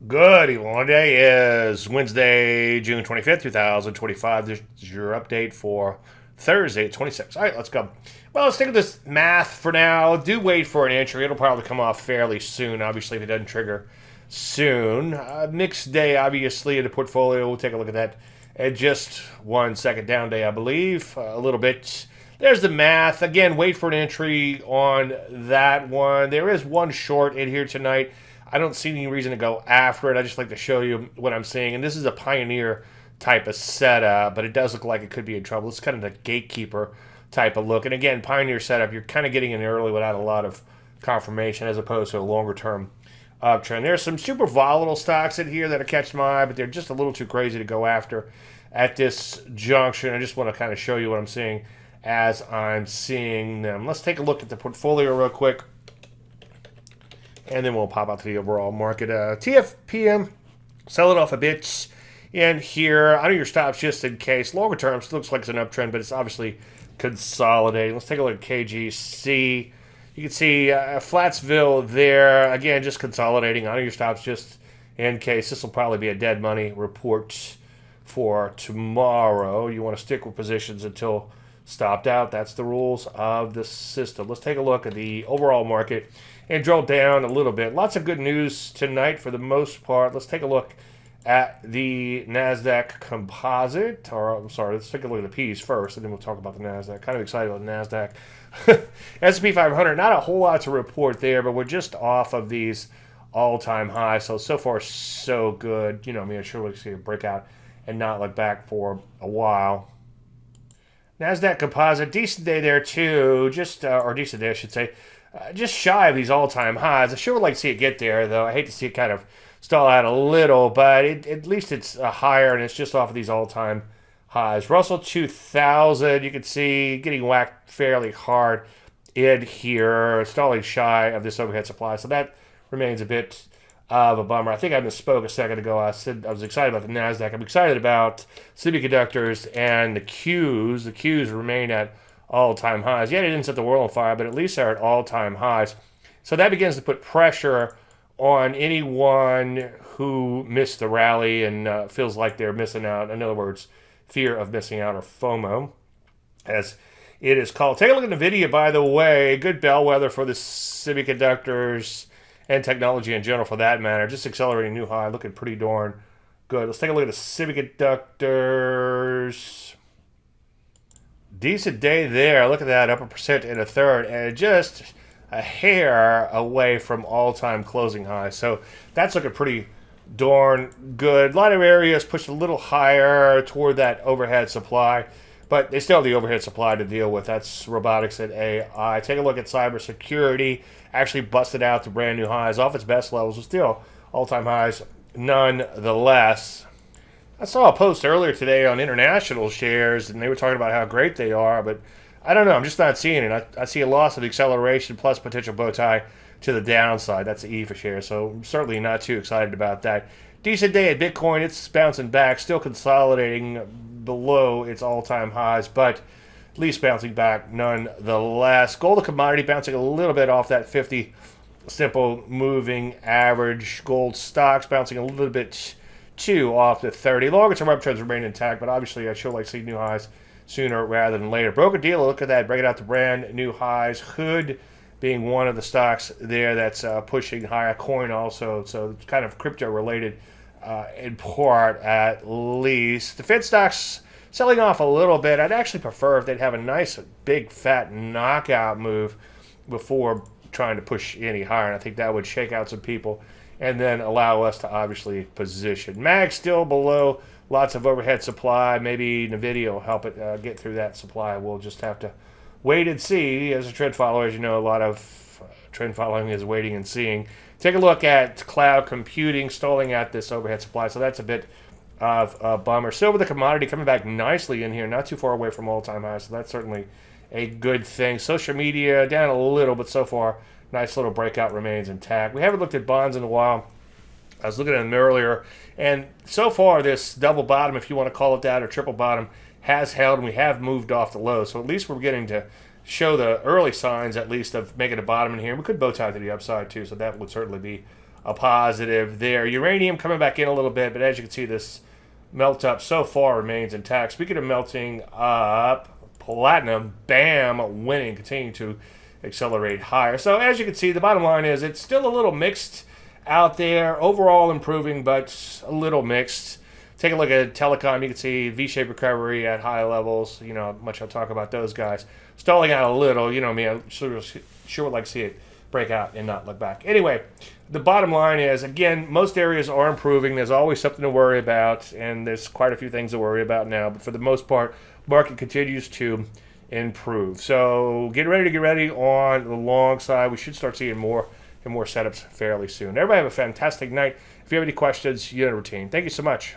Good evening. Today is Wednesday, June 25th, 2025. This is your update for Thursday, 26th. All right, let's go. Well, let's take this math for now. Do wait for an entry. It'll probably come off fairly soon, obviously, if it doesn't trigger soon. Mixed day, obviously, in the portfolio. We'll take a look at that at just 1 second. Down day, I believe, a little bit. There's the math. Again, wait for an entry on that one. There is one short in here tonight. I don't see any reason to go after it. I just like to show you what I'm seeing. And this is a Pioneer type of setup, but it does look like it could be in trouble. It's kind of the gatekeeper type of look. And again, Pioneer setup, you're kind of getting in early without a lot of confirmation as opposed to a longer term uptrend. There's some super volatile stocks in here that are catching my eye, but they're just a little too crazy to go after at this junction. I just want to kind of show you what I'm seeing as I'm seeing them. Let's take a look at the portfolio real quick, and then we'll pop out to the overall market. TFPM, sell it off a bit in here. I know your stops just in case. Longer term, it looks like it's an uptrend, but it's obviously consolidating. Let's take a look at KGC. You can see Flatsville there. Again, just consolidating. I know your stops just in case. This will probably be a dead money report for tomorrow. You want to stick with positions until stopped out. That's the rules of the system. Let's take a look at the overall market and drill down a little bit. Lots of good news tonight for the most part. Let's take a look at the NASDAQ composite. Or, I'm sorry, let's take a look at the Ps first, and then we'll talk about the NASDAQ. Kind of excited about the NASDAQ. S&P 500, not a whole lot to report there, but we're just off of these all-time highs. So far, so good. You know, I mean, I sure would see a breakout and not look back for a while. NASDAQ composite, decent day there too, just, or decent day I should say, just shy of these all-time highs. I sure would like to see it get there, though. I hate to see it kind of stall out a little, but at least it's higher, and it's just off of these all-time highs. Russell 2000, you can see getting whacked fairly hard in here, stalling shy of this overhead supply, so that remains a bit of a bummer. I think I misspoke a second ago. I said I was excited about the NASDAQ. I'm excited about semiconductors and the Qs. The Qs remain at all-time highs. Yeah, they didn't set the world on fire, but at least they're at all-time highs. So that begins to put pressure on anyone who missed the rally and feels like they're missing out. In other words, fear of missing out, or FOMO, as it is called. Take a look at the video, by the way. Good bellwether for the semiconductors and technology in general, for that matter. Just accelerating new high, looking pretty darn good. Let's take a look at the semiconductors. Decent day there. Look at that, up 1% in a third, and just a hair away from all-time closing highs. So that's looking pretty darn good. A lot of areas pushed a little higher toward that overhead supply, but they still have the overhead supply to deal with. That's robotics and AI. Take a look at cybersecurity. Actually busted out to brand new highs off its best levels, but still all-time highs nonetheless. I saw a post earlier today on international shares, and they were talking about how great they are, but I don't know. I'm just not seeing it. I see a loss of acceleration plus potential bow tie to the downside. That's the E for shares, so I'm certainly not too excited about that. Decent day at Bitcoin. It's bouncing back, still consolidating below its all-time highs, but at least bouncing back nonetheless. Gold, a commodity, bouncing a little bit off that 50 simple moving average. Gold stocks bouncing a little bit too off the 30. Longer term uptrends remain intact, but obviously I sure like to see new highs sooner rather than later. Broker dealer, look at that, breaking out to brand new highs. Hood being one of the stocks there that's pushing higher. Coin also, so it's kind of crypto related in part at least. The Fed stocks selling off a little bit. I'd actually prefer if they'd have a nice big fat knockout move before trying to push any higher, and I think that would shake out some people and then allow us to obviously position. MAG still below, lots of overhead supply. Maybe NVIDIA will help it get through that supply. We'll just have to wait and see. As a trend follower, as you know, a lot of trend following is waiting and seeing. Take a look at cloud computing stalling at this overhead supply, so that's a bit of a bummer. Silver, the commodity, coming back nicely in here, not too far away from all-time highs, so that's certainly a good thing. Social media down a little, but so far, nice little breakout remains intact. We haven't looked at bonds in a while. I was looking at them earlier, and so far this double bottom, if you want to call it that, or triple bottom, has held, and we have moved off the low. So at least we're getting to show the early signs, at least, of making a bottom in here. We could bow tie to the upside, too, so that would certainly be a positive there. Uranium coming back in a little bit, but as you can see, this melt up so far remains intact. Speaking of melting up, platinum, bam, winning, continuing to accelerate higher. So as you can see, the bottom line is it's still a little mixed out there. Overall improving, but a little mixed. Take a look at telecom. You can see V-shaped recovery at high levels. You know, much I'll talk about those guys. Stalling out a little. You know me, I sure would like to see it break out and not look back. Anyway, the bottom line is, again, most areas are improving. There's always something to worry about, and there's quite a few things to worry about now. But for the most part, market continues to improve. So get ready on the long side. We should start seeing more and more setups fairly soon. Everybody have a fantastic night. If you have any questions, you know the routine. Thank you so much.